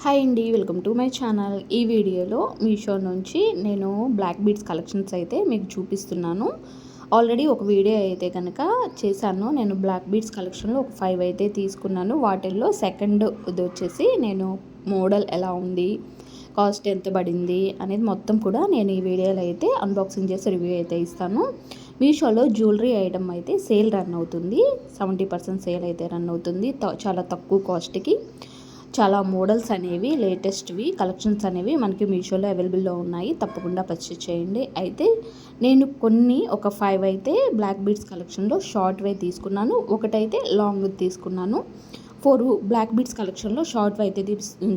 Hi అండి, welcome to my channel. ఈ వీడియోలో మీషో నుంచి నేను బ్లాక్ బీడ్స్ కలెక్షన్స్ అయితే మీకు చూపిస్తున్నాను. ఆల్రెడీ ఒక వీడియో అయితే కనుక చేశాను. నేను బ్లాక్ బీడ్స్ కలెక్షన్లో ఒక 5 అయితే తీసుకున్నాను. వాటిల్లో సెకండ్ ఇది వచ్చేసి నేను మోడల్ ఎలా ఉంది, కాస్ట్ ఎంత పడింది అనేది మొత్తం కూడా నేను ఈ వీడియోలో అయితే అన్బాక్సింగ్ చేసి రివ్యూ అయితే ఇస్తాను. మీషోలో జ్యువెలరీ ఐటమ్ అయితే సేల్ రన్ అవుతుంది. 70% సేల్ అయితే రన్ అవుతుంది. చాలా తక్కువ కాస్ట్కి చాలా మోడల్స్ అనేవి లేటెస్ట్వి కలెక్షన్స్ అనేవి మనకి మీషోలో అవైలబుల్లో ఉన్నాయి. తప్పకుండా పర్చేస్ చేయండి. అయితే నేను ఒక 5 అయితే బ్లాక్ బీడ్స్ కలెక్షన్లో షార్ట్వే తీసుకున్నాను. ఒకటైతే లాంగ్ తీసుకున్నాను. 4 బ్లాక్ బీడ్స్ కలెక్షన్లో షార్ట్వే అయితే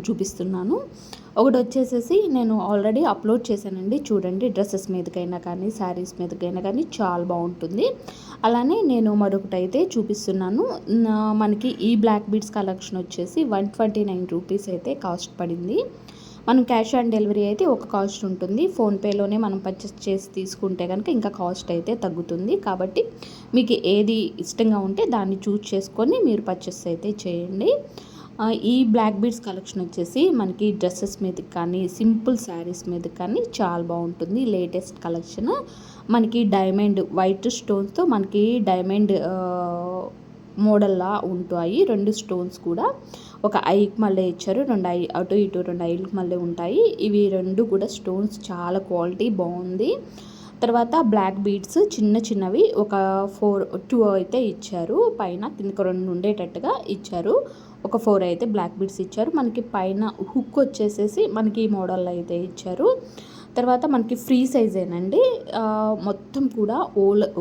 చూపిస్తున్నాను. ఒకటి వచ్చేసేసి నేను ఆల్రెడీ అప్లోడ్ చేశానండి, చూడండి. డ్రెస్సెస్ మీదకైనా కానీ శారీస్ మీదకైనా కానీ చాలా బాగుంటుంది. అలానే నేను మరొకటి అయితే చూపిస్తున్నాను. మనకి ఈ బ్లాక్ బీడ్స్ కలెక్షన్ వచ్చేసి 129 రూపీస్ అయితే కాస్ట్ పడింది. మనం క్యాష్ ఆన్ డెలివరీ అయితే ఒక కాస్ట్ ఉంటుంది. ఫోన్పేలోనే మనం పర్చేస్ చేసి తీసుకుంటే కనుక ఇంకా కాస్ట్ అయితే తగ్గుతుంది. కాబట్టి మీకు ఏది ఇష్టంగా ఉంటే దాన్ని చూస్ చేసుకొని మీరు పర్చేస్ అయితే చేయండి. ఈ బ్లాక్ బీడ్స్ కలెక్షన్ వచ్చేసి మనకి డ్రెస్సెస్ మీదకి కానీ సింపుల్ శారీస్ మీద కానీ చాలా బాగుంటుంది. లేటెస్ట్ కలెక్షన్ మనకి డైమండ్ వైట్ స్టోన్స్తో మనకి డైమండ్ మోడల్లా ఉంటాయి. 2 స్టోన్స్ కూడా ఒక ఐకి మళ్ళీ ఇచ్చారు. 2 ఐ అటు ఇటు 2 ఐలకు మళ్ళీ ఉంటాయి. ఇవి 2 కూడా స్టోన్స్ చాలా క్వాలిటీ బాగుంది. తర్వాత బ్లాక్ బీడ్స్ చిన్నవి ఒక 2 అయితే ఇచ్చారు. పైన కిందకు 2 ఉండేటట్టుగా ఇచ్చారు. ఒక 4 అయితే బ్లాక్ బీడ్స్ ఇచ్చారు. మనకి పైన హుక్ వచ్చేసేసి మనకి ఈ మోడల్ అయితే ఇచ్చారు. తర్వాత మనకి ఫ్రీ సైజేనండి. మొత్తం కూడా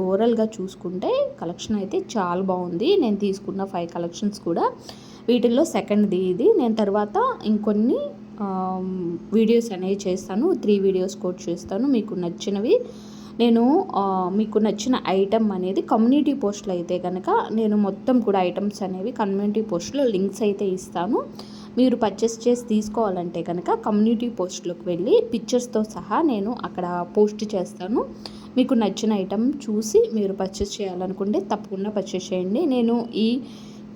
ఓవరాల్గా చూసుకుంటే కలెక్షన్ అయితే చాలా బాగుంది. నేను తీసుకున్న 5 కలెక్షన్స్ కూడా వీటిల్లో సెకండ్ది ఇది. నేను తర్వాత ఇంకొన్ని వీడియోస్ అనేవి చేస్తాను. 3 వీడియోస్ కూడా చేస్తాను. మీకు నచ్చిన ఐటమ్ అనేది కమ్యూనిటీ పోస్ట్లో అయితే కనుక నేను మొత్తం కూడా ఐటమ్స్ అనేవి కమ్యూనిటీ పోస్ట్లో లింక్స్ అయితే ఇస్తాను. మీరు పర్చేస్ చేసి తీసుకోవాలంటే కనుక కమ్యూనిటీ పోస్ట్లోకి వెళ్ళి పిక్చర్స్తో సహా నేను అక్కడ పోస్ట్ చేస్తాను. మీకు నచ్చిన ఐటమ్ చూసి మీరు పర్చేస్ చేయాలనుకుంటే తప్పకుండా పర్చేస్ చేయండి. నేను ఈ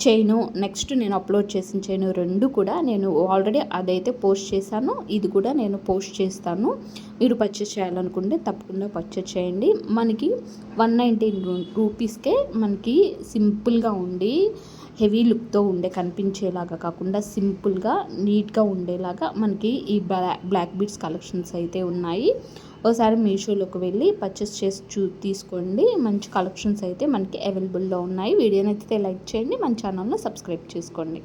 చైను నెక్స్ట్ నేను అప్లోడ్ చేసిన చైను 2 కూడా నేను ఆల్రెడీ అదైతే పోస్ట్ చేశాను. ఇది కూడా నేను పోస్ట్ చేస్తాను. మీరు పర్చేస్ చేయాలనుకుంటే తప్పకుండా పర్చేస్ చేయండి. మనకి 119 రూపీస్కే మనకి సింపుల్గా ఉండి హెవీ లుక్తో కనిపించేలాగా కాకుండా సింపుల్గా నీట్గా ఉండేలాగా మనకి ఈ బ్లాక్ బీడ్స్ కలెక్షన్స్ అయితే ఉన్నాయి. ఒకసారి మీషోలోకి వెళ్ళి పర్చేస్ చేసి తీసుకోండి. మంచి కలెక్షన్స్ అయితే మనకి అవైలబుల్లో ఉన్నాయి. వీడియోని అయితే లైక్ చేయండి, మన ఛానల్ని సబ్స్క్రైబ్ చేసుకోండి.